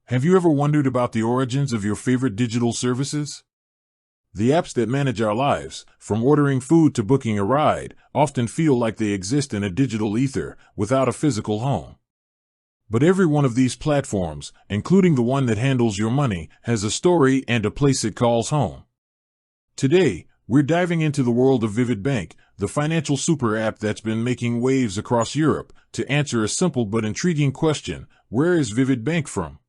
Have you ever wondered about the origins of your favorite digital services? The apps that manage our lives, from ordering food to booking a ride, often feel like they exist in a digital ether, without a physical home. But every one of these platforms, including the one that handles your money, has a story and a place it calls home. Today, we're diving into the world of Vivid Bank, the financial super app that's been making waves across Europe, to answer a simple but intriguing question: where is Vivid Bank from?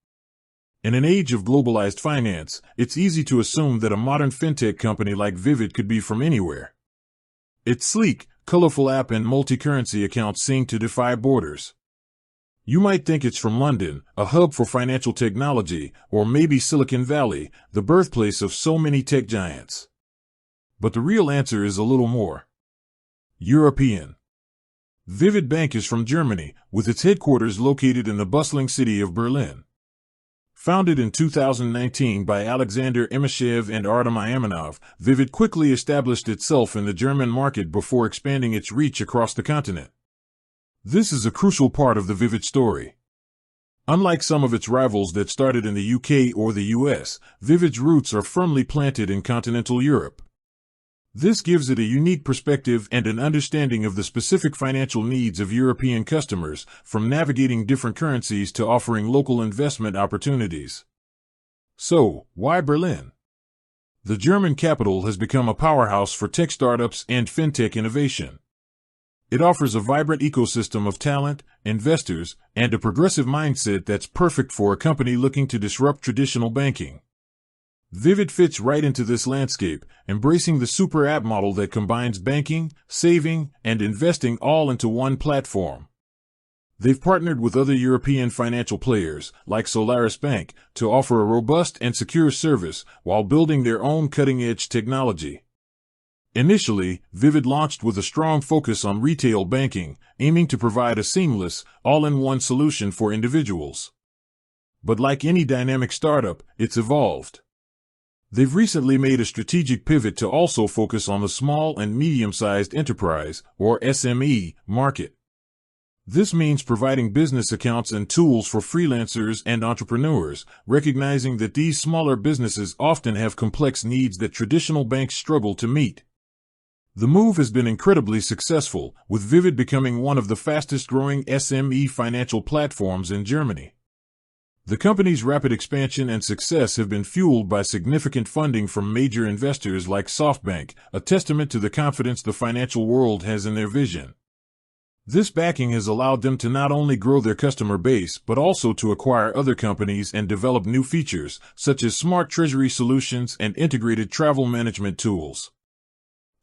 In an age of globalized finance, it's easy to assume that a modern fintech company like Vivid could be from anywhere. Its sleek, colorful app and multi-currency accounts seem to defy borders. You might think it's from London, a hub for financial technology, or maybe Silicon Valley, the birthplace of so many tech giants. But the real answer is a little more European. Vivid Bank is from Germany, with its headquarters located in the bustling city of Berlin. Founded in 2019 by Alexander Emishev and Artem Iamanov, Vivid quickly established itself in the German market before expanding its reach across the continent. This is a crucial part of the Vivid story. Unlike some of its rivals that started in the UK or the US, Vivid's roots are firmly planted in continental Europe. This gives it a unique perspective and an understanding of the specific financial needs of European customers, from navigating different currencies to offering local investment opportunities. So, why Berlin? The German capital has become a powerhouse for tech startups and fintech innovation. It offers a vibrant ecosystem of talent, investors, and a progressive mindset that's perfect for a company looking to disrupt traditional banking. Vivid fits right into this landscape, embracing the super app model that combines banking, saving, and investing all into one platform. They've partnered with other European financial players, like Solaris Bank, to offer a robust and secure service while building their own cutting-edge technology. Initially, Vivid launched with a strong focus on retail banking, aiming to provide a seamless, all-in-one solution for individuals. But like any dynamic startup, it's evolved. They've recently made a strategic pivot to also focus on the small and medium-sized enterprise, or SME, market. This means providing business accounts and tools for freelancers and entrepreneurs, recognizing that these smaller businesses often have complex needs that traditional banks struggle to meet. The move has been incredibly successful, with Vivid becoming one of the fastest-growing SME financial platforms in Germany. The company's rapid expansion and success have been fueled by significant funding from major investors like SoftBank, a testament to the confidence the financial world has in their vision. This backing has allowed them to not only grow their customer base but also to acquire other companies and develop new features, such as smart treasury solutions and integrated travel management tools.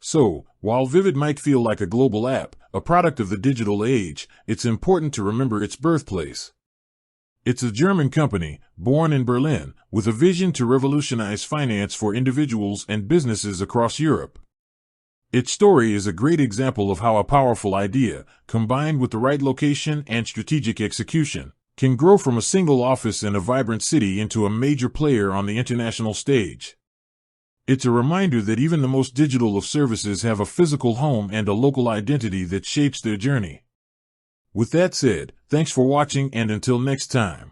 So, while Vivid might feel like a global app, a product of the digital age, it's important to remember its birthplace. It's a German company, born in Berlin, with a vision to revolutionize finance for individuals and businesses across Europe. Its story is a great example of how a powerful idea, combined with the right location and strategic execution, can grow from a single office in a vibrant city into a major player on the international stage. It's a reminder that even the most digital of services have a physical home and a local identity that shapes their journey. With that said, thanks for watching, and until next time.